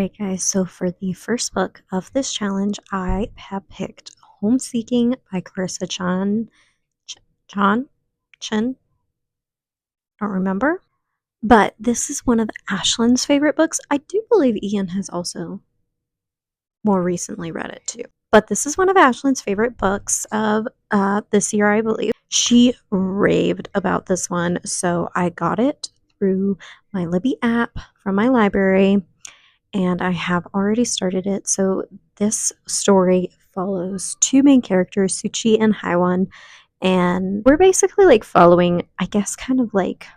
Alright guys, so for the first book of this challenge, I have picked Homeseeking by Clarissa John Chen, don't remember. But this is one of Ashlyn's favorite books. I do believe Ian has also more recently read it too. But this is one of Ashlyn's favorite books of this year, I believe. She raved about this one, so I got it through my Libby app from my library, and I have already started it. So this story follows two main characters, Suchi and Haiwan, and we're basically like following, I guess, kind of like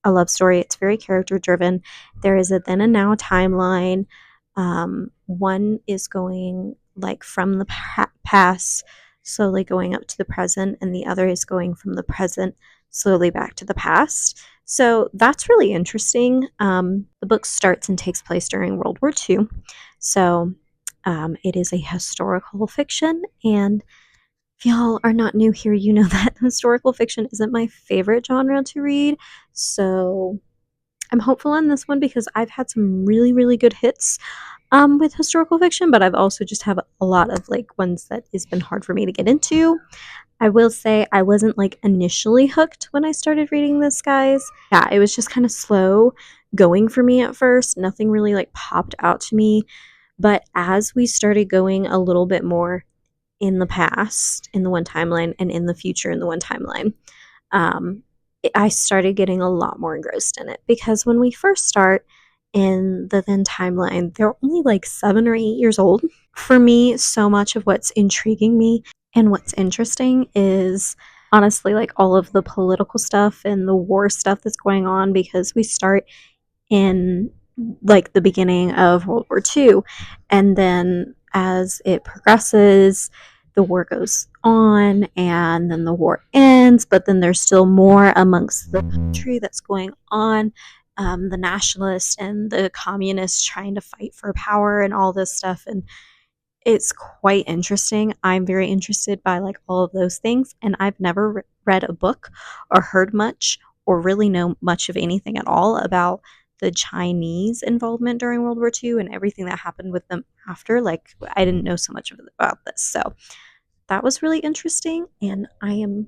a love story. It's very character driven. There is a then and now timeline. One is going like from the past, slowly going up to the present, and the other is going from the present, slowly back to the past. So that's really interesting. The book starts and takes place during World War II. So it is a historical fiction, and if y'all are not new here, you know that historical fiction isn't my favorite genre to read. So I'm hopeful on this one because I've had some really, really good hits with historical fiction, but I've also just have a lot of like ones that has been hard for me to get into. I will say I wasn't like initially hooked when I started reading this, guys. Yeah, it was just kind of slow going for me at first. Nothing really like popped out to me. But as we started going a little bit more in the past, in the one timeline, and in the future, in the one timeline, I started getting a lot more engrossed in it because when we first start in the then timeline, they're only like 7 or 8 years old. For me, so much of what's intriguing me and what's interesting is honestly like all of the political stuff and the war stuff that's going on because we start in like the beginning of World War II, and then as it progresses, the war goes on and then the war ends, but then there's still more amongst the country that's going on. The nationalists and the communists trying to fight for power and all this stuff, and it's quite interesting. I'm very interested by like all of those things, and I've never read a book or heard much or really know much of anything at all about the Chinese involvement during World War II and everything that happened with them after. Like, I didn't know so much about this. So that was really interesting, and I'm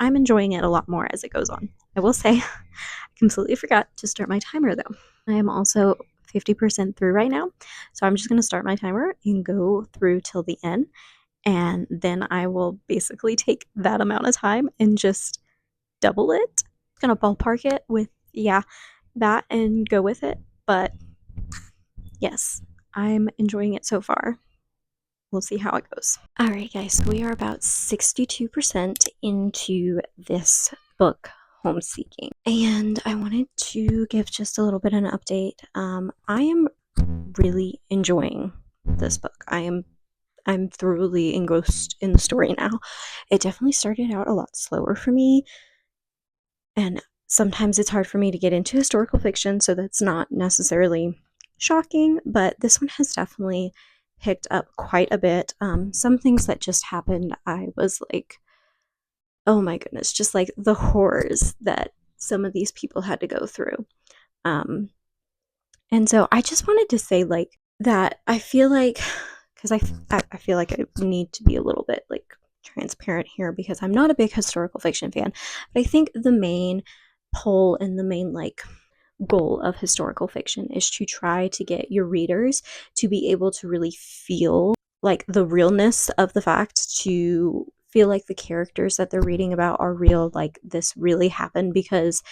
enjoying it a lot more as it goes on. I will say, I completely forgot to start my timer though. I am also 50% through right now, so I'm just going to start my timer and go through till the end, and then I will basically take that amount of time and just double it. I'm going to ballpark it with that and go with it, but yes, I'm enjoying it so far. We'll see how it goes. Alright guys, so we are about 62% into this book, Homeseeking, and I wanted to give just a little bit of an update. I am really enjoying this book. I'm thoroughly engrossed in the story now. It definitely started out a lot slower for me, and sometimes it's hard for me to get into historical fiction, so that's not necessarily shocking, but this one has definitely picked up quite a bit. Some things that just happened, I was like, oh my goodness, just like the horrors that some of these people had to go through. And so I just wanted to say like that I feel like, because I feel like I need to be a little bit like transparent here because I'm not a big historical fiction fan, but I think the main pull and the main like goal of historical fiction is to try to get your readers to be able to really feel like the realness of the facts, to feel like the characters that they're reading about are real, like this really happened, because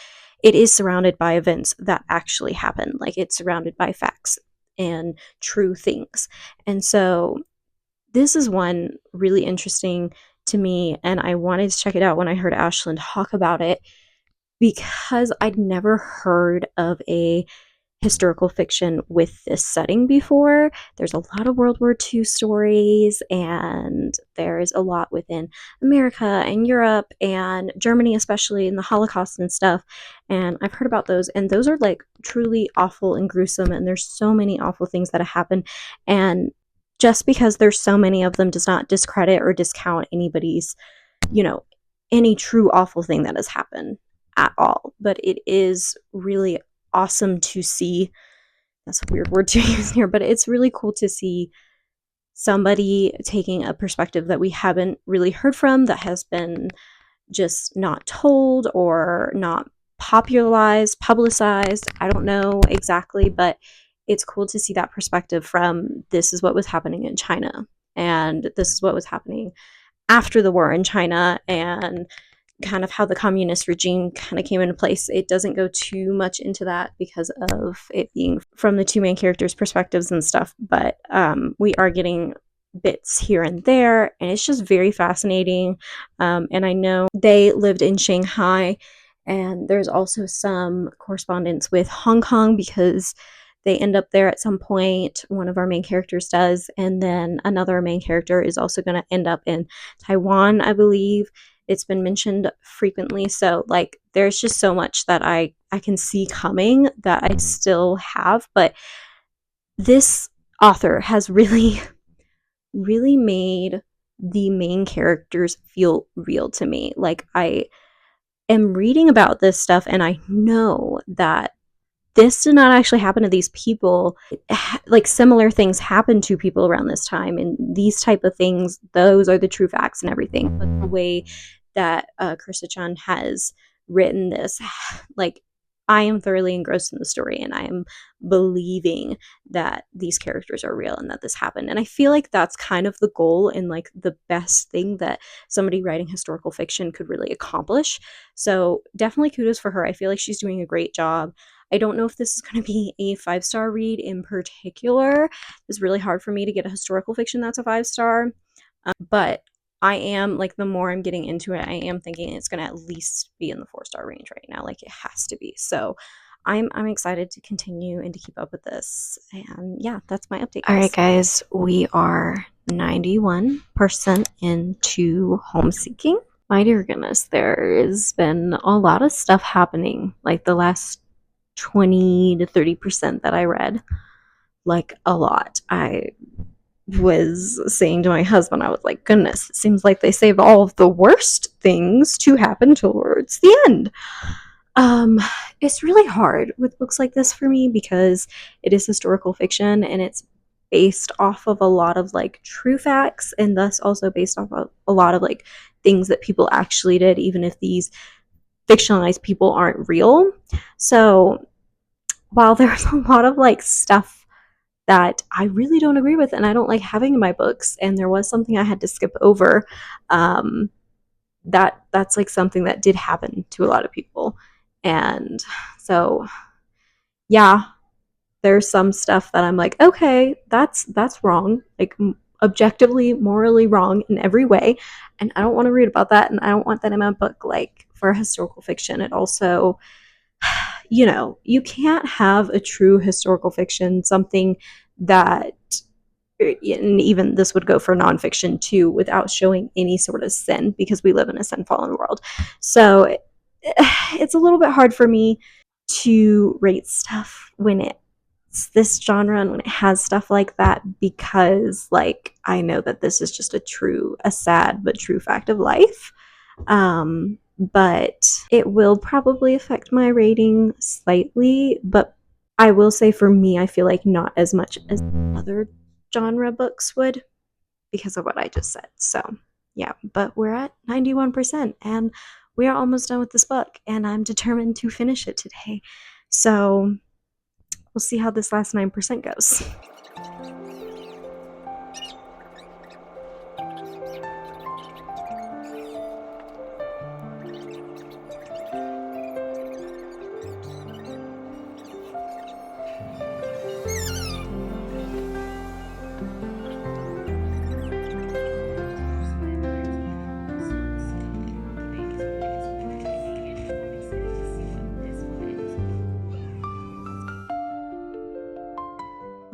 it is surrounded by events that actually happen. Like it's surrounded by facts and true things. And so this is one really interesting to me, and I wanted to check it out when I heard Ashlyn talk about it because I'd never heard of a historical fiction with this setting before. There's a lot of World War II stories, and there's a lot within America and Europe and Germany, especially in the Holocaust and stuff. And I've heard about those, and those are like truly awful and gruesome, and there's so many awful things that have happened. And just because there's so many of them does not discredit or discount anybody's, any true awful thing that has happened at all. But it is really awesome to see that's a weird word to use here, but it's really cool to see somebody taking a perspective that we haven't really heard from, that has been just not told or not publicized. I don't know exactly, but it's cool to see that perspective from this is what was happening in China, and this is what was happening after the war in China, and kind of how the communist regime kind of came into place. It doesn't go too much into that because of it being from the two main characters' perspectives and stuff, but we are getting bits here and there, and it's just very fascinating. And I know they lived in Shanghai, and there's also some correspondence with Hong Kong because they end up there at some point. One of our main characters does, and then another main character is also going to end up in Taiwan, I believe. It's been mentioned frequently. So like there's just so much that I can see coming that I still have, but this author has really really made the main characters feel real to me. Like I am reading about this stuff and I know that this did not actually happen to these people. Like similar things happen to people around this time, and these type of things, those are the true facts and everything. But the way that Kursa-chan has written this, like I am thoroughly engrossed in the story, and I am believing that these characters are real and that this happened. And I feel like that's kind of the goal and like the best thing that somebody writing historical fiction could really accomplish. So definitely kudos for her. I feel like she's doing a great job. I don't know if this is going to be a 5-star read in particular. It's really hard for me to get a historical fiction that's a 5-star. But I am, like, the more I'm getting into it, I am thinking it's going to at least be in the 4-star range right now. Like, it has to be. So I'm excited to continue and to keep up with this. And yeah, that's my update, guys. All right, guys, we are 91% into Homeseeking. My dear goodness, there has been a lot of stuff happening, like the last 20 to 30% that I read, like a lot. I was saying to my husband, I was like, goodness, it seems like they save all of the worst things to happen towards the end. It's really hard with books like this for me because it is historical fiction and it's based off of a lot of like true facts, and thus also based off of a lot of like things that people actually did, even if these fictionalized people aren't real. So while there's a lot of like stuff that I really don't agree with and I don't like having in my books, and there was something I had to skip over, that's like something that did happen to a lot of people. And so yeah, there's some stuff that I'm like, okay, that's wrong, like objectively morally wrong in every way, and I don't want to read about that, and I don't want that in my book. Like for historical fiction, it also, you know, you can't have a true historical fiction, something that, and even this would go for nonfiction too, without showing any sort of sin, because we live in a sin-fallen world. So it's a little bit hard for me to rate stuff when it's this genre and when it has stuff like that, because like I know that this is just a sad but true fact of life. But it will probably affect my rating slightly, but I will say for me, I feel like not as much as other genre books would, because of what I just said. So yeah, but we're at 91% and we are almost done with this book, and I'm determined to finish it today. So we'll see how this last 9% goes.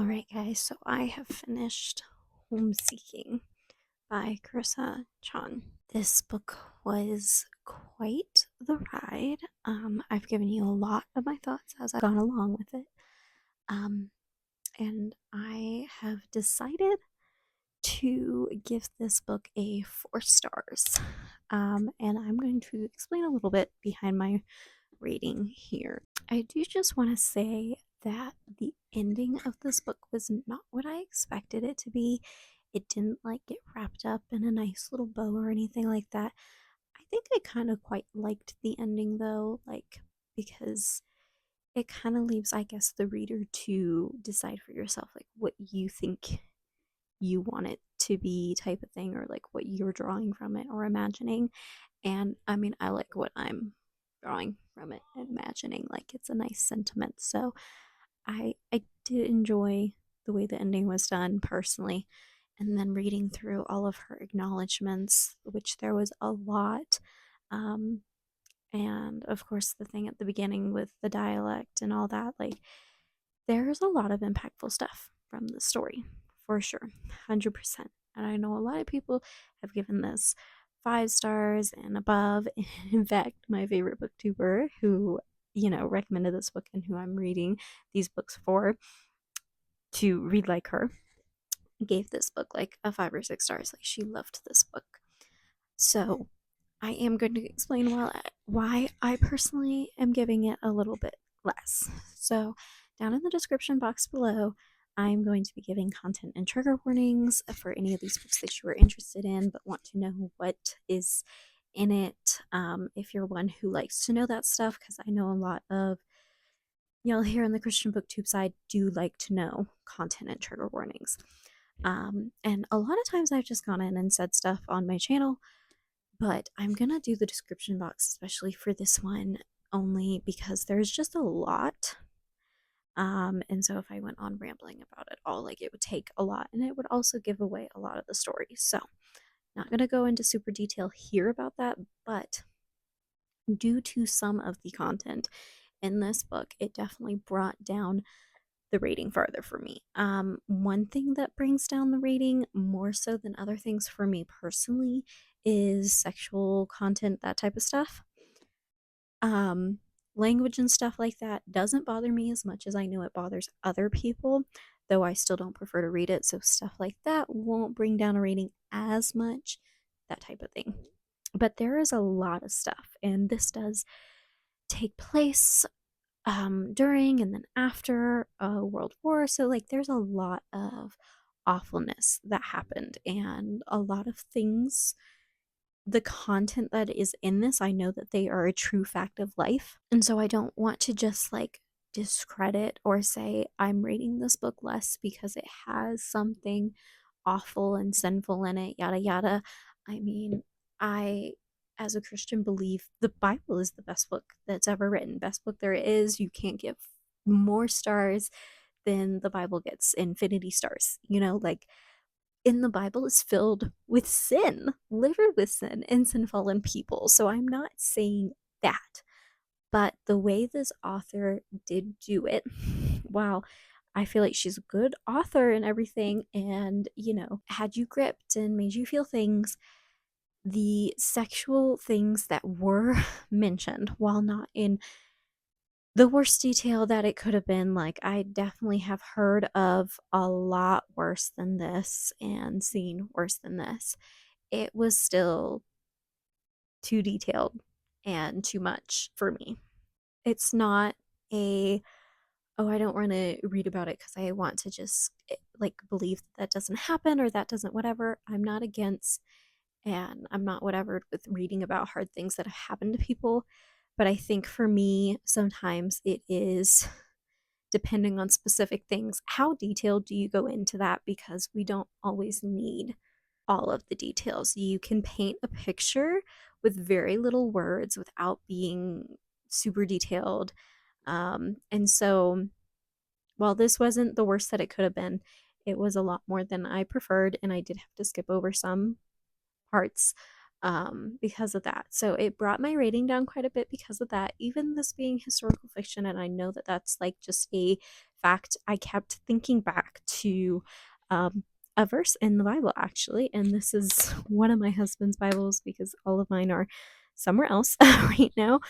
Alright guys, so I have finished Homeseeking by Kursa-chan. This book was quite the ride. I've given you a lot of my thoughts as I've gone along with it. And I have decided to give this book a 4 stars. And I'm going to explain a little bit behind my rating here. I do just want to say that the ending of this book was not what I expected it to be. It didn't like get wrapped up in a nice little bow or anything like that. I think I kind of quite liked the ending though, like because it kind of leaves, I guess, the reader to decide for yourself like what you think you want it to be type of thing, or like what you're drawing from it or imagining. And I mean, I like what I'm drawing from it and imagining, like it's a nice sentiment. So I did enjoy the way the ending was done personally. And then reading through all of her acknowledgments, which there was a lot. Um, and of course, the thing at the beginning with the dialect and all that, like, there's a lot of impactful stuff from the story for sure, 100%. And I know a lot of people have given this 5 stars and above. In fact, my favorite booktuber who, recommended this book and who I'm reading these books for to read like her gave this book like a 5 or 6 stars. Like, she loved this book. So I am going to explain why I personally am giving it a little bit less. So, down in the description box below, I'm going to be giving content and trigger warnings for any of these books that you are interested in but want to know what is in it. If you're one who likes to know that stuff, because I know a lot of y'all here on the Christian BookTube side do like to know content and trigger warnings. And a lot of times I've just gone in and said stuff on my channel, but I'm gonna do the description box, especially for this one, only because there's just a lot. And so if I went on rambling about it all, like, it would take a lot and it would also give away a lot of the story. So, not gonna go into super detail here about that, but due to some of the content in this book, it definitely brought down the rating farther for me. One thing that brings down the rating more so than other things for me personally is sexual content, that type of stuff. Um, Language and stuff like that doesn't bother me as much as I know it bothers other people, though I still don't prefer to read it. So stuff like that won't bring down a rating as much, that type of thing. But there is a lot of stuff, and this does take place during and then after a world war. So, like, there's a lot of awfulness that happened and a lot of things. The content that is in this, I know that they are a true fact of life. And so I don't want to just like discredit or say I'm rating this book less because it has something awful and sinful in it, yada yada. I mean, I, as a Christian, believe the Bible is the best book that's ever written, best book there is. You can't give more stars than the Bible gets, infinity stars, like, in the Bible is filled with sin, littered with sin and sin fallen people. So I'm not saying that. But the way this author did do it, wow, I feel like she's a good author and everything, and, had you gripped and made you feel things. The sexual things that were mentioned, while not in the worst detail that it could have been, like, I definitely have heard of a lot worse than this and seen worse than this. It was still too detailed and too much for me. It's not a, oh, I don't want to read about it because I want to just like believe that doesn't happen or that doesn't whatever. I'm not against, and I'm not whatever with reading about hard things that have happened to people. But I think for me, sometimes it is, depending on specific things, how detailed do you go into that? Because we don't always need all of the details. You can paint a picture with very little words without being super detailed. And so, while this wasn't the worst that it could have been, it was a lot more than I preferred, and I did have to skip over some parts because of that. So it brought my rating down quite a bit because of that. Even this being historical fiction, and I know that that's like just a fact, I kept thinking back to a verse in the Bible actually, and this is one of my husband's Bibles because all of mine are somewhere else right now.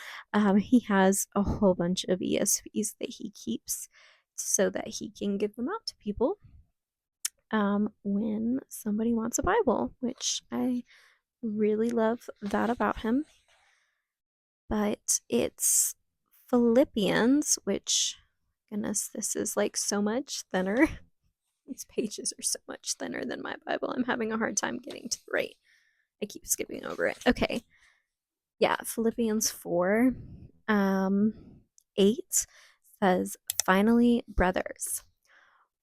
He has a whole bunch of ESVs that he keeps so that he can give them out to people when somebody wants a Bible, which I really love that about him. But it's Philippians, which Goodness, this is like so much thinner. These pages are so much thinner than my Bible. I'm having a hard time getting to the right. I keep skipping over it. Okay. Yeah, Philippians 4, 8 says, "Finally, brothers,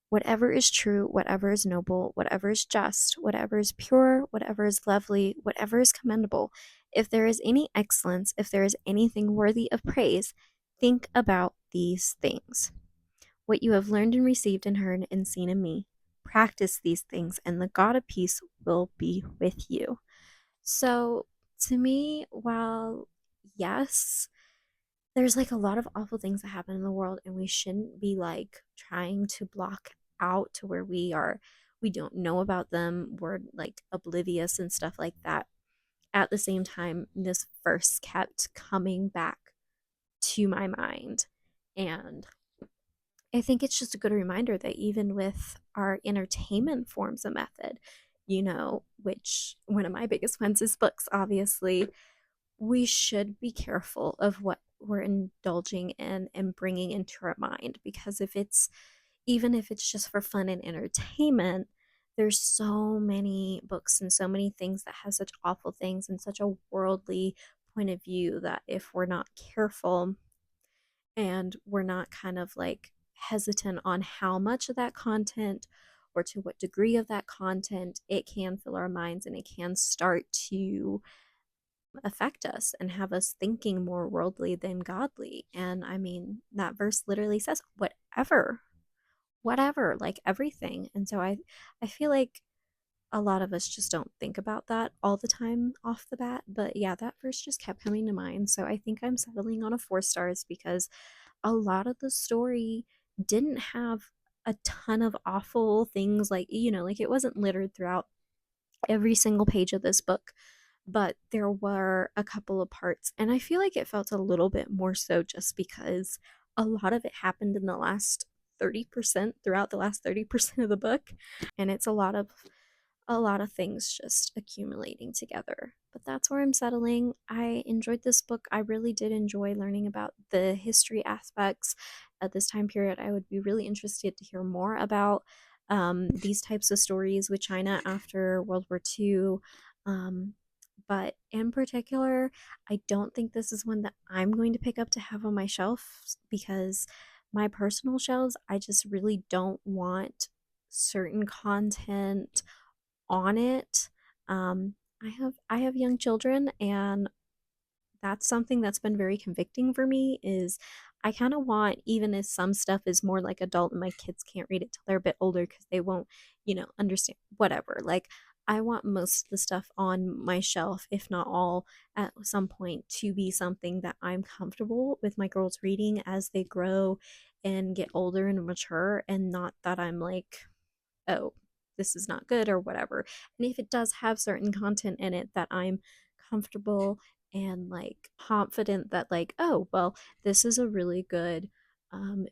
whatever is true, whatever is noble, whatever is just, whatever is pure, whatever is lovely, whatever is commendable, if there is any excellence, if there is anything worthy of praise, think about these things. What you have learned and received and heard and seen in me, practice these things, and the God of peace will be with you." So, to me, while yes, there's like a lot of awful things that happen in the world, and we shouldn't be like trying to block out to where we don't know about them, we're like oblivious and stuff like that. At the same time, this verse kept coming back to my mind, and I think it's just a good reminder that even with our entertainment forms of method, which one of my biggest ones is books, obviously, we should be careful of what we're indulging in and bringing into our mind, because even if it's just for fun and entertainment, there's so many books and so many things that have such awful things and such a worldly point of view that if we're not careful and we're not kind of like hesitant on how much of that content or to what degree of that content, it can fill our minds and it can start to affect us and have us thinking more worldly than godly. And I mean, that verse literally says whatever, like everything. And so I feel like a lot of us just don't think about that all the time off the bat. But yeah, that verse just kept coming to mind. So I think I'm settling on a 4 stars because a lot of the story didn't have a ton of awful things, like, like it wasn't littered throughout every single page of this book, but there were a couple of parts, and I feel like it felt a little bit more so just because a lot of it happened in the last 30%, throughout the last 30% of the book, and it's a lot of things just accumulating together. But that's where I'm settling. I enjoyed this book. I really did enjoy learning about the history aspects at this time period. I would be really interested to hear more about these types of stories with China after World War II. But in particular, I don't think this is one that I'm going to pick up to have on my shelf, because my personal shelves, I just really don't want certain content on it. I have young children, and that's something that's been very convicting for me. Is I kind of want, even if some stuff is more like adult and my kids can't read it till they're a bit older because they won't, understand whatever. Like, I want most of the stuff on my shelf, if not all, at some point to be something that I'm comfortable with my girls reading as they grow and get older and mature, and not that I'm like, oh, this is not good or whatever. And if it does have certain content in it that I'm comfortable and like confident that, like, oh, well, this is a really good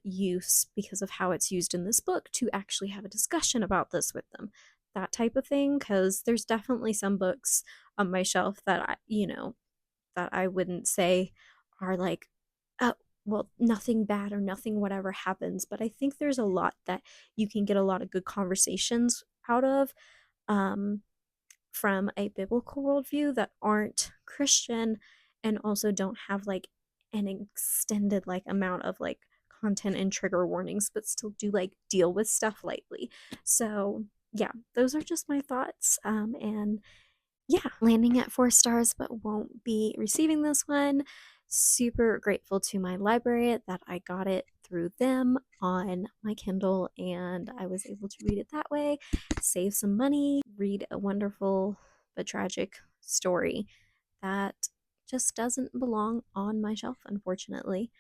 use because of how it's used in this book, to actually have a discussion about this with them, that type of thing. Because there's definitely some books on my shelf that I wouldn't say are like, oh, well, nothing bad or nothing whatever happens. But I think there's a lot that you can get a lot of good conversations out of, um, from a biblical worldview, that aren't Christian and also don't have like an extended like amount of like content and trigger warnings, but still do like deal with stuff lightly. So yeah, those are just my thoughts. And yeah, landing at 4 stars, but won't be receiving this one. Super grateful to my library that I got it through them on my Kindle, and I was able to read it that way, save some money, read a wonderful but tragic story that just doesn't belong on my shelf, unfortunately.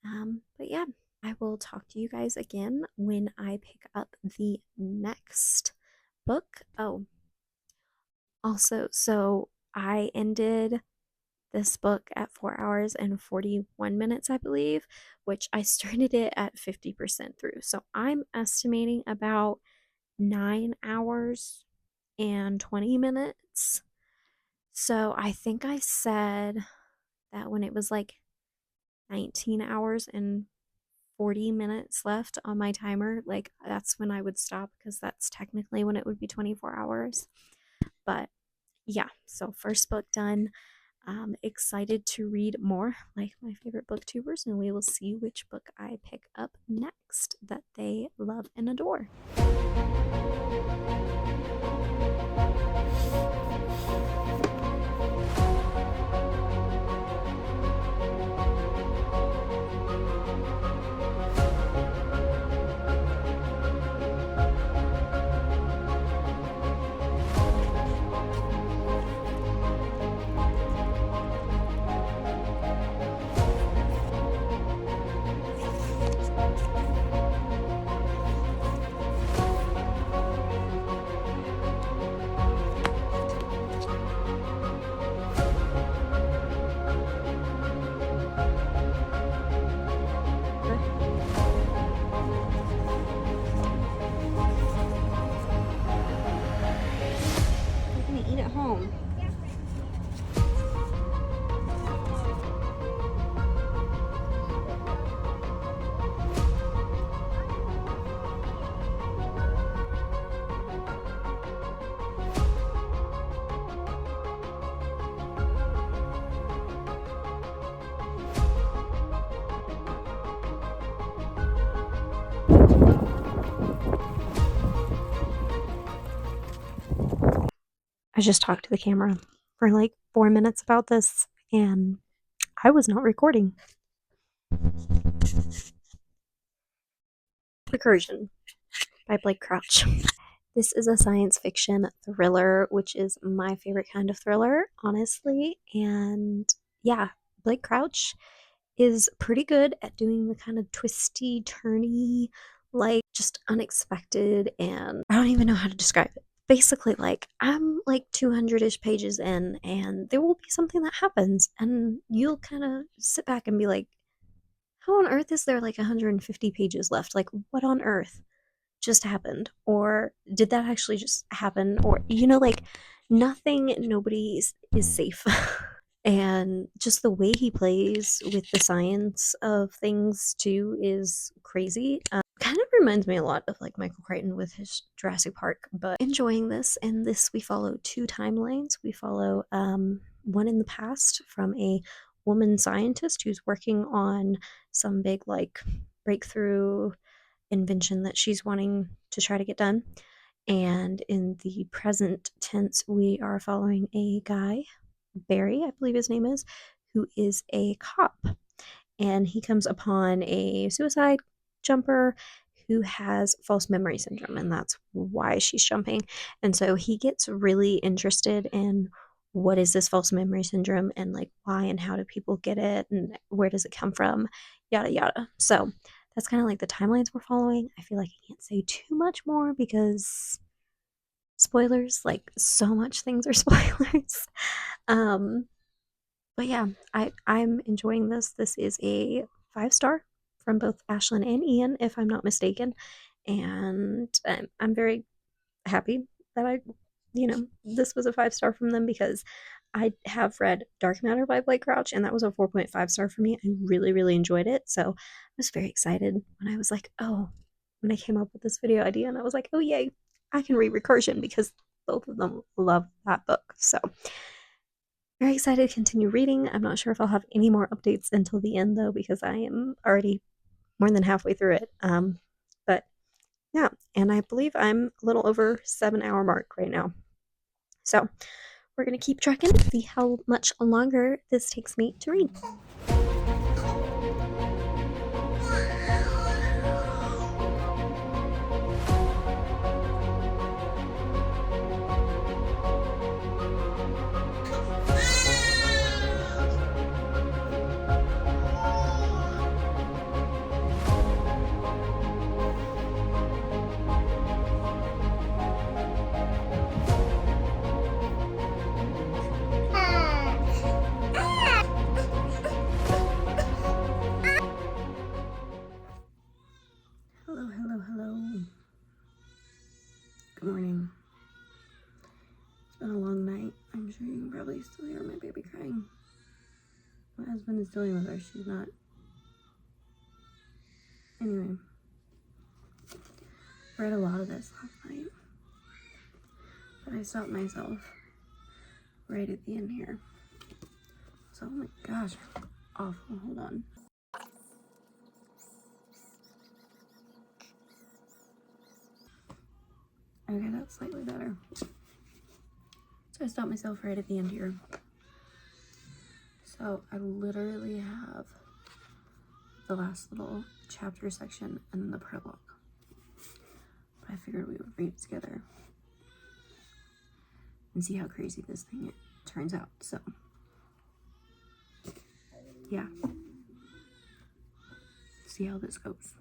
But yeah, I will talk to you guys again when I pick up the next book. Oh, also, so I ended this book at 4 hours and 41 minutes, I believe, which I started it at 50% through. So I'm estimating about 9 hours and 20 minutes. So I think I said that when it was like 19 hours and 40 minutes left on my timer, like that's when I would stop because that's technically when it would be 24 hours. But yeah, so first book done. Excited to read more like my favorite booktubers, and we will see which book I pick up next that they love and adore. Eat at home. I just talked to the camera for like 4 minutes about this, and I was not recording. Recursion by Blake Crouch. This is a science fiction thriller, which is my favorite kind of thriller, honestly. And yeah, Blake Crouch is pretty good at doing the kind of twisty, turny, like just unexpected, and I don't even know how to describe it. Basically, like I'm like 200-ish pages in, and there will be something that happens, and you'll kind of sit back and be like, how on earth is there like 150 pages left? Like, what on earth just happened? Or did that actually just happen? Or, like nothing, nobody is safe. And just the way he plays with the science of things too is crazy. Kind of reminds me a lot of like Michael Crichton with his Jurassic Park, but enjoying this. And this, we follow two timelines. We follow one in the past from a woman scientist who's working on some big like breakthrough invention that she's wanting to try to get done. And in the present tense, we are following a guy, Barry, I believe his name is, who is a cop. And he comes upon a suicide jumper who has false memory syndrome, and that's why she's jumping. And so he gets really interested in what is this false memory syndrome, and like why and how do people get it, and where does it come from, yada yada. So that's kind of like the timelines we're following. I feel like I can't say too much more because spoilers, like so much things are spoilers. um but yeah, I'm enjoying this. This is a 5-star from both Ashlyn and Ian, if I'm not mistaken, and I'm very happy that this was a 5-star from them, because I have read Dark Matter by Blake Crouch, and that was a 4.5-star for me. I really, really enjoyed it. So I was very excited when I was like, oh, when I came up with this video idea, and I was like, oh, yay, I can read Recursion because both of them love that book. So very excited to continue reading. I'm not sure if I'll have any more updates until the end, though, because I am already more than halfway through it. But yeah, and I believe I'm a little over 7-hour mark right now. So we're going to keep tracking, see how much longer this takes me to read. Hello. Good morning. It's been a long night. I'm sure you can probably still hear my baby crying. My husband is dealing with her. She's not Anyway, read a lot of this last night, but I stopped myself right at the end here. So, oh my gosh, awful. Hold on. Okay, that's slightly better. So I stopped myself right at the end here. So I literally have the last little chapter section and then the prologue. But I figured we would read it together and see how crazy this thing turns out. So, yeah. See how this goes.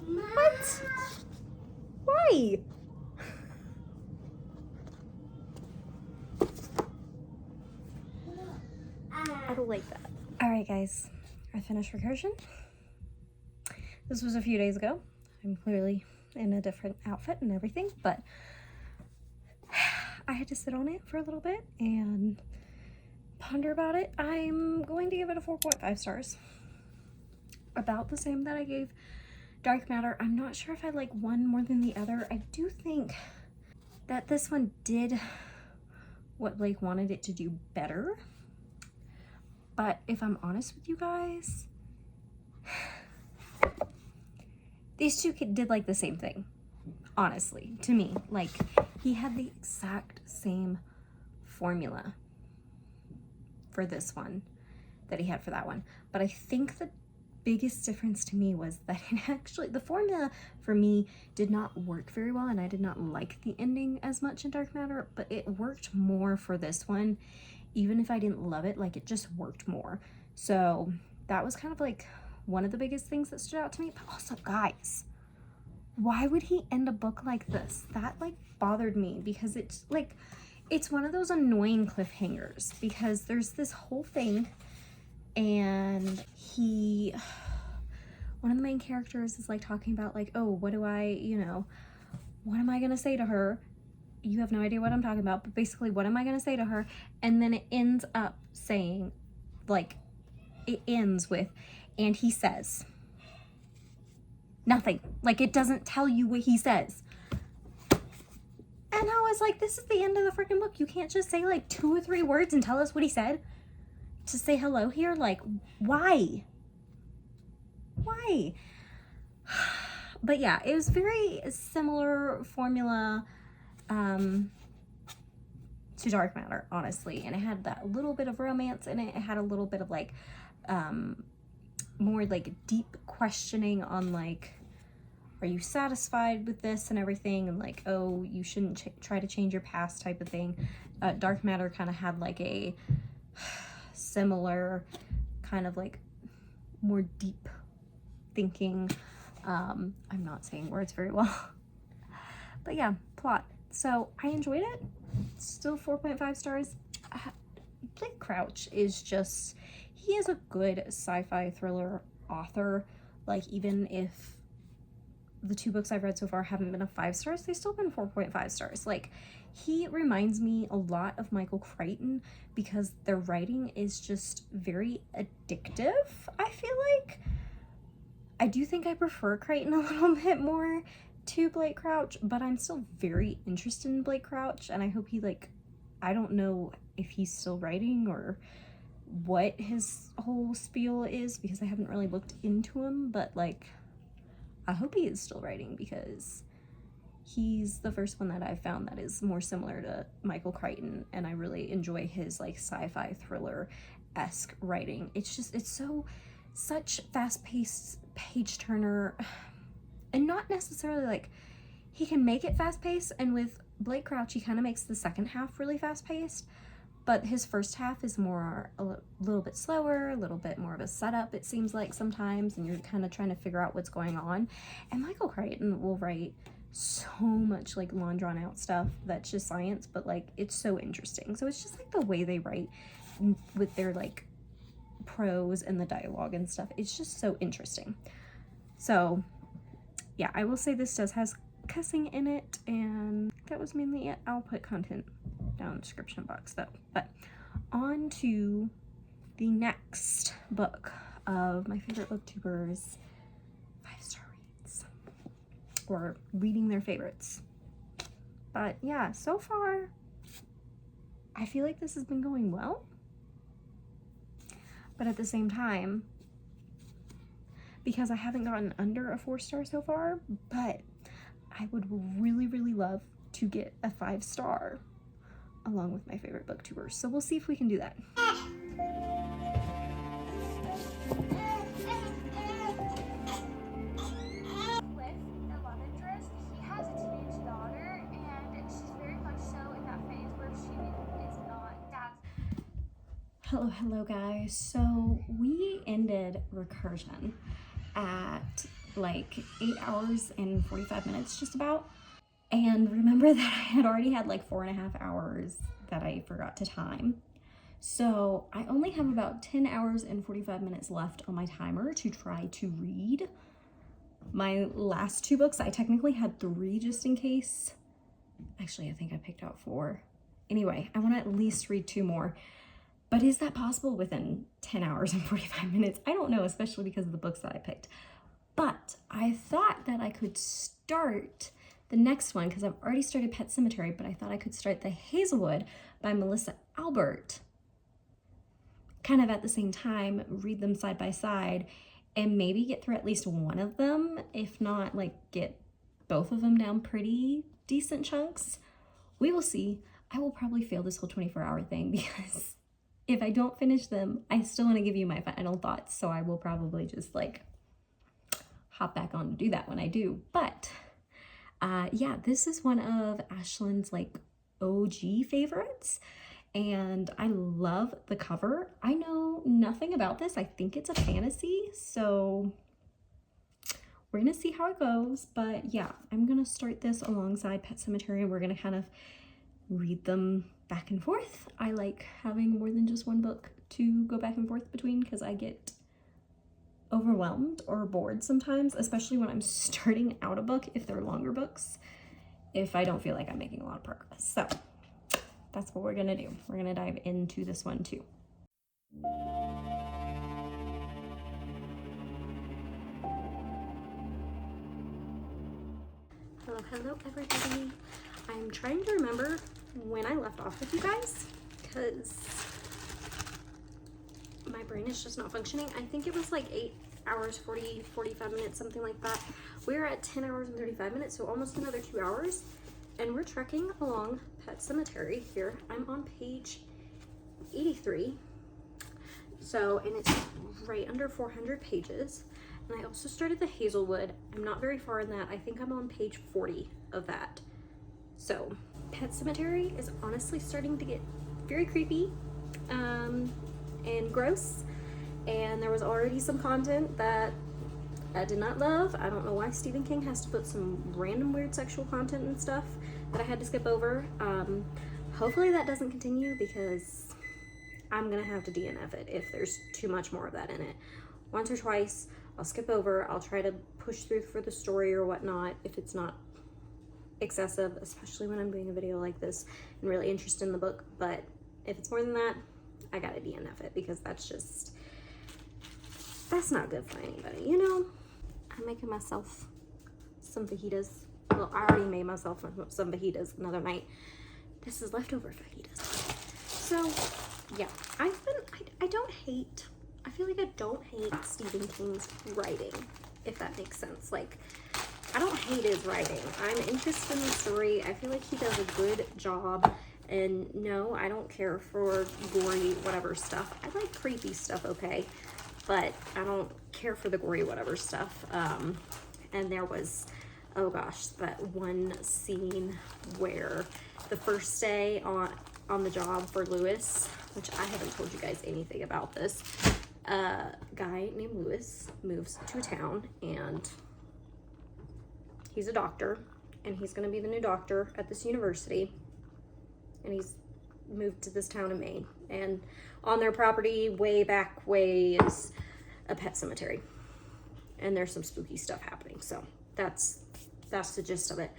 What? Why? I don't like that. Alright guys, I finished recursion. This was a few days ago. I'm clearly in a different outfit and everything, but I had to sit on it for a little bit and ponder about it. I'm going to give it a 4.5 stars. About the same that I gave Dark Matter. I'm not sure if I like one more than the other. I do think that this one did what Blake wanted it to do better. But if I'm honest with you guys, these two did like the same thing, honestly, to me. Like, he had the exact same formula for this one that he had for that one. But I think the biggest difference to me was that it actually, the formula for me did not work very well, and I did not like the ending as much in Dark Matter, but it worked more for this one. Even if I didn't love it, like, it just worked more. So that was kind of like one of the biggest things that stood out to me. But also, guys, why would he end a book like this? That like bothered me, because it's like, it's one of those annoying cliffhangers, because there's this whole thing and one of the main characters is like talking about like, oh, what do I, you know, what am I gonna say to her? You have no idea what I'm talking about, but basically, what am I gonna say to her? And then it ends up saying, like, it ends with, and he says nothing. Like, it doesn't tell you what he says. And I was like, this is the end of the freaking book. You can't just say like 2 or 3 words and tell us what he said to say hello here. Like, why? Why? But yeah, it was very similar formula to Dark Matter, honestly, and it had that little bit of romance in it. It had a little bit of like more like deep questioning on like, are you satisfied with this and everything, and like, oh, you shouldn't try to change your past type of thing. Dark Matter kind of had like a similar kind of like more deep thinking. I'm not saying words very well, but yeah, plot. So I enjoyed it. Still 4.5 stars. Blake Crouch is just, he is a good sci-fi thriller author. Like, even if the 2 books I've read so far haven't been a 5 stars, they've still been 4.5 stars. Like, he reminds me a lot of Michael Crichton, because their writing is just very addictive, I feel like. I do think I prefer Crichton a little bit more to Blake Crouch, but I'm still very interested in Blake Crouch, and I hope he, like, I don't know if he's still writing or what his whole spiel is, because I haven't really looked into him, but like, I hope he is still writing, because he's the first one that I've found that is more similar to Michael Crichton, and I really enjoy his like sci-fi thriller-esque writing. It's just, it's such fast-paced page turner, and not necessarily like, he can make it fast-paced, and with Blake Crouch he kind of makes the second half really fast-paced, but his first half is more a little bit slower, a little bit more of a setup, it seems like sometimes, and you're kind of trying to figure out what's going on. And Michael Crichton will write so much like long drawn out stuff that's just science, but like it's so interesting. So it's just like the way they write with their like prose and the dialogue and stuff. It's just so interesting. So yeah, I will say this has cussing in it, and that was mainly it. I'll put content down in the description box though. But on to the next book of my favorite booktubers 5-star reads, or reading their favorites. But yeah, so far I feel like this has been going well, but at the same time, because I haven't gotten under a 4-star so far, but I would really love to get a 5-star along with my favorite booktubers. So we'll see if we can do that. Hello guys. So we ended recursion at like 8 hours and 45 minutes just about. And remember that I had already had like 4.5 hours that I forgot to time. So I only have about 10 hours and 45 minutes left on my timer to try to read. My last 2 books, I technically had 3 just in case. Actually, I think I picked out 4. Anyway, I want to at least read 2 more. But is that possible within 10 hours and 45 minutes? I don't know, especially because of the books that I picked. But I thought that I could start the next one, because I've already started Pet Sematary, but I thought I could start The Hazelwood by Melissa Albert. Kind of at the same time, read them side by side, and maybe get through at least one of them, if not like get both of them down pretty decent chunks. We will see. I will probably fail this whole 24-hour thing, because if I don't finish them, I still want to give you my final thoughts, so I will probably just like hop back on to do that when I do. But yeah, this is one of Ashlyn's like OG favorites, and I love the cover. I know nothing about this. I think it's a fantasy, so we're gonna see how it goes. But yeah, I'm gonna start this alongside Pet Sematary, and we're gonna kind of read them back and forth. I like having more than just one book to go back and forth between, because I get overwhelmed or bored sometimes, especially when I'm starting out a book, if they're longer books, if I don't feel like I'm making a lot of progress. So that's what we're gonna do. We're gonna dive into this one too. Hello everybody. I'm trying to remember when I left off with you guys, because my brain is just not functioning. I think it was like 8 hours, 45 minutes, something like that. We're at 10 hours and 35 minutes, so almost another 2 hours. And we're trekking along Pet Sematary here. I'm on page 83. So, and it's right under 400 pages. And I also started the Hazelwood. I'm not very far in that. I think I'm on page 40 of that. So, Pet Sematary is honestly starting to get very creepy and gross. And there was already some content that I did not love. I don't know why Stephen King has to put some random weird sexual content and stuff that I had to skip over. Hopefully that doesn't continue, because I'm gonna have to DNF it if there's too much more of that in it. Once or twice, I'll skip over. I'll try to push through for the story or whatnot if it's not excessive, especially when I'm doing a video like this and really interested in the book. But if it's more than that, I gotta DNF it, because that's not good for anybody, you know? I'm making myself some fajitas. Well, I already made myself some fajitas another night. This is leftover fajitas. So yeah, I feel like I don't hate Stephen King's writing, if that makes sense. Like, I don't hate his writing. I'm interested in the story. I feel like he does a good job. And no, I don't care for gory whatever stuff. I like creepy stuff, okay? But I don't care for the gory whatever stuff. And there was, oh gosh, that one scene where the first day on the job for Lewis, which I haven't told you guys anything about this, a guy named Lewis moves to a town, and he's a doctor, and he's going to be the new doctor at this university, and he's moved to this town in Maine, and on their property way back way is a pet cemetery, and there's some spooky stuff happening. So that's the gist of it.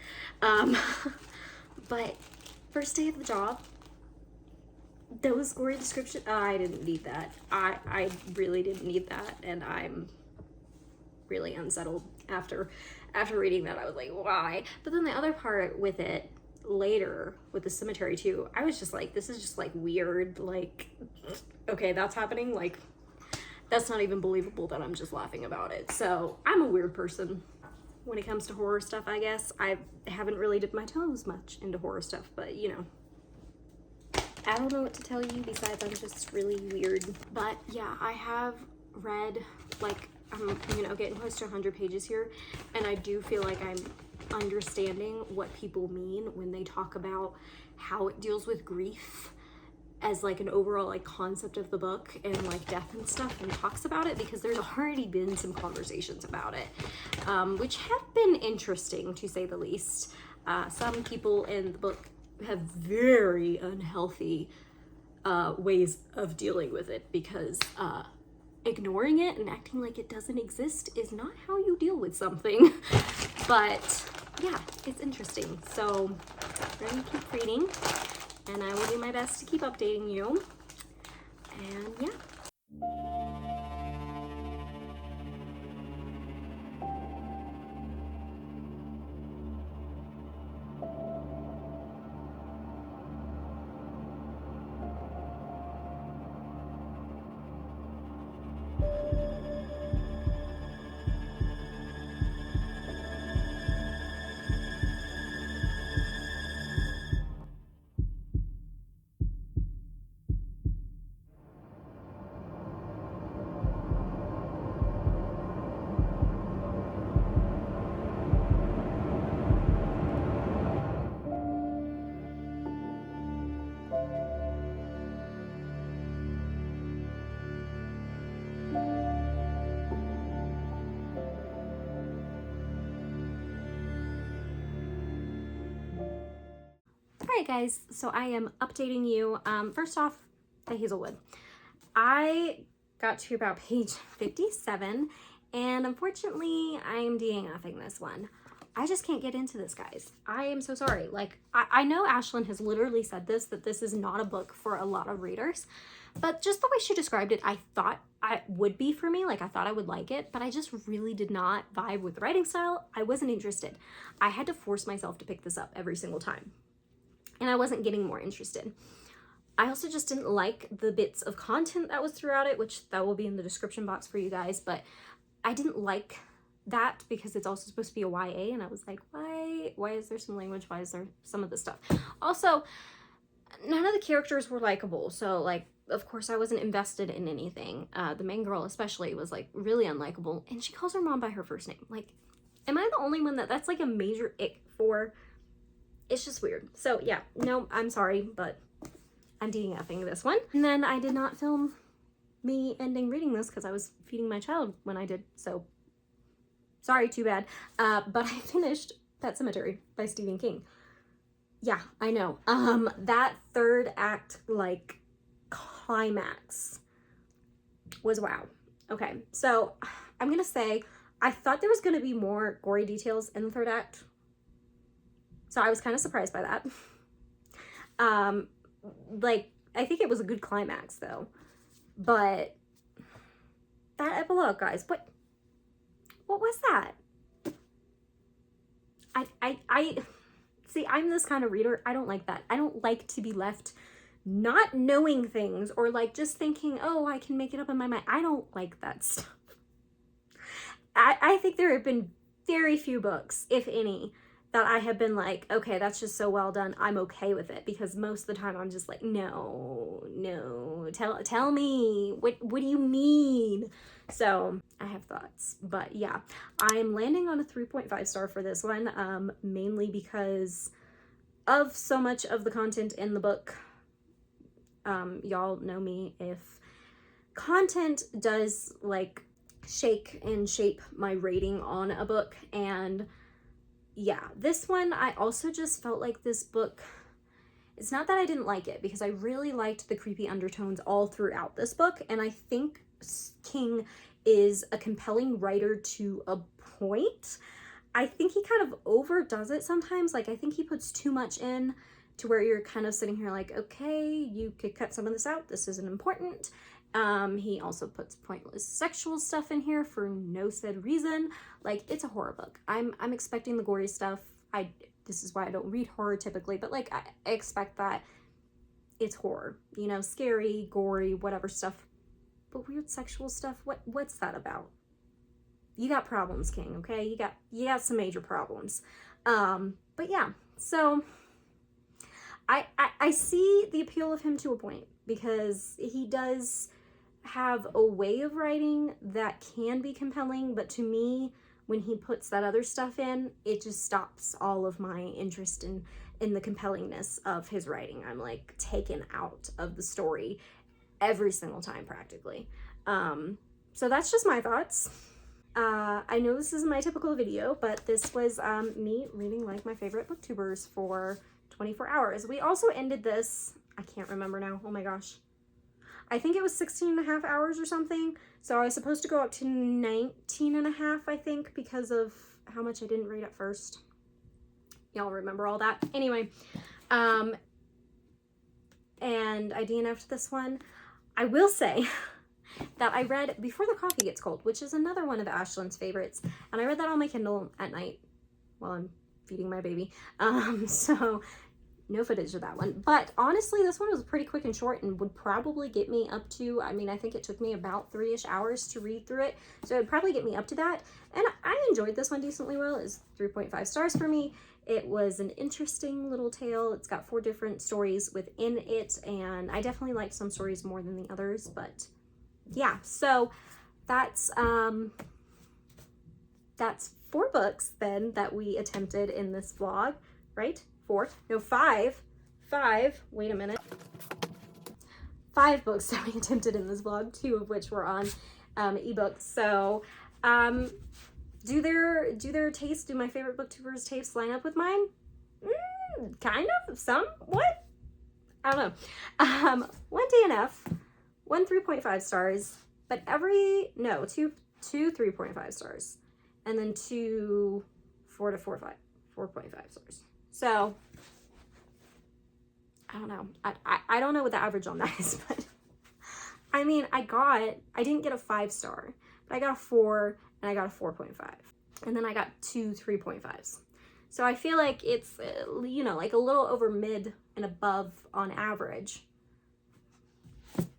But first day of the job, those gory descriptions, I didn't need that. I really didn't need that, and I'm really unsettled after reading that. I was like, why? But then the other part with it later with the cemetery too, I was just like, this is just like weird. Like, okay, that's happening. Like, that's not even believable that I'm just laughing about it. So I'm a weird person when it comes to horror stuff, I guess. I haven't really dipped my toes much into horror stuff, but you know, I don't know what to tell you besides I'm just really weird. But yeah, I have read, like, I'm, you know, getting close to 100 pages here, and I do feel like I'm understanding what people mean when they talk about how it deals with grief as like an overall like concept of the book, and like death and stuff, and talks about it, because there's already been some conversations about it, which have been interesting to say the least. Some people in the book have very unhealthy ways of dealing with it, because ignoring it and acting like it doesn't exist is not how you deal with something. But yeah, it's interesting. So I'm gonna keep reading, and I will do my best to keep updating you. And yeah. Alright guys, so I am updating you. First off, the Hazelwood. I got to about page 57, and unfortunately I am DNFing this one. I just can't get into this, guys. I am so sorry. Like, I know Ashlyn has literally said this, that this is not a book for a lot of readers, but just the way she described it, I thought it would be for me. Like, I thought I would like it, but I just really did not vibe with the writing style. I wasn't interested. I had to force myself to pick this up every single time, and I wasn't getting more interested. I also just didn't like the bits of content that was throughout it, which that will be in the description box for you guys, but I didn't like that because it's also supposed to be a YA, and I was like, why is there some language? Why is there some of this stuff? Also, none of the characters were likable, so like, of course I wasn't invested in anything. The main girl especially was like really unlikable, and she calls her mom by her first name. Like, am I the only one that's like a major ick for? It's just weird. So yeah, no, I'm sorry, but I'm DNFing this one. And then I did not film me ending reading this because I was feeding my child when I did, so sorry, too bad. But I finished Pet Sematary by Stephen King. Yeah, I know. That third act, like, climax was wow. Okay, so I'm gonna say I thought there was gonna be more gory details in the third act, so I was kind of surprised by that. Like, I think it was a good climax though, but that epilogue, guys, what was that? I see, I'm this kind of reader. I don't like that. I don't like to be left not knowing things, or like just thinking, oh, I can make it up in my mind. I don't like that stuff. I think there have been very few books, if any, that I have been like, okay, that's just so well done, I'm okay with it, because most of the time I'm just like, no, tell me, what do you mean? So I have thoughts, but yeah, I'm landing on a 3.5 star for this one, mainly because of so much of the content in the book. Y'all know me, if content does like shake and shape my rating on a book, and yeah, this one, I also just felt like this book, it's not that I didn't like it, because I really liked the creepy undertones all throughout this book, and I think King is a compelling writer to a point. I think he kind of overdoes it sometimes. Like, I think he puts too much in to where you're kind of sitting here like, okay, you could cut some of this out. This isn't important. He also puts pointless sexual stuff in here for no said reason. Like, it's a horror book. I'm expecting the gory stuff. This is why I don't read horror typically, but like, I expect that it's horror, you know, scary, gory, whatever stuff. But weird sexual stuff, what's that about? You got problems, King, okay? You got some major problems. But yeah, so I see the appeal of him to a point, because he does have a way of writing that can be compelling, but to me, when he puts that other stuff in, it just stops all of my interest in the compellingness of his writing. I'm like taken out of the story every single time practically. So that's just my thoughts. I know this isn't my typical video, but this was me reading like my favorite booktubers for 24 hours. We also ended this, I can't remember now, oh my gosh. I think it was 16 and a half hours or something. So I was supposed to go up to 19 and a half, I think, because of how much I didn't read at first. Y'all remember all that? Anyway, and I DNF'd this one. I will say that I read Before the Coffee Gets Cold, which is another one of Ashlyn's favorites. And I read that on my Kindle at night while I'm feeding my baby. So no footage of that one. But honestly, this one was pretty quick and short and would probably get me up to, I mean, I think it took me about 3-ish hours to read through it. So it would probably get me up to that. And I enjoyed this one decently well. It's 3.5 stars for me. It was an interesting little tale. It's got 4 different stories within it, and I definitely liked some stories more than the others, but yeah, so that's 4 books then that we attempted in this vlog, right? 4, no, 5, wait a minute. 5 books that we attempted in this vlog, 2 of which were on ebooks. So do my favorite booktubers tastes line up with mine? Kind of, somewhat. I don't know. 1 DNF, 1 3.5 stars, but two 3.5 stars, and then 2 4.5 stars. So I don't know. I don't know what the average on that is, but I mean, I didn't get a 5 star, but I got a 4 and I got a 4.5. And then I got 2 3.5s. So I feel like it's, you know, like a little over mid and above on average,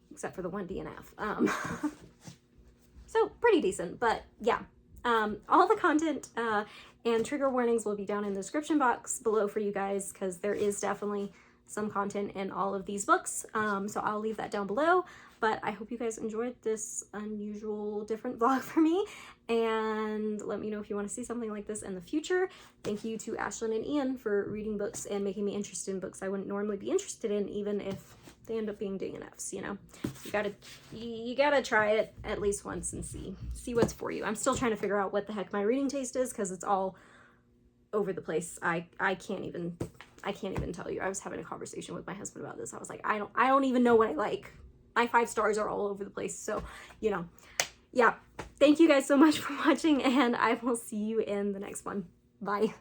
except for the 1 DNF. So pretty decent, but yeah. All the content and trigger warnings will be down in the description box below for you guys, because there is definitely some content in all of these books. So I'll leave that down below, but I hope you guys enjoyed this unusual, different vlog for me, and let me know if you want to see something like this in the future. Thank you to Ashlyn and Ian for reading books and making me interested in books I wouldn't normally be interested in, even if they end up being DNFs, you know. You gotta try it at least once and see what's for you. I'm still trying to figure out what the heck my reading taste is, because it's all over the place. I can't even tell you. I was having a conversation with my husband about this. I was like, I don't even know what I like. My 5 stars are all over the place. So, you know, yeah. Thank you guys so much for watching, and I will see you in the next one. Bye.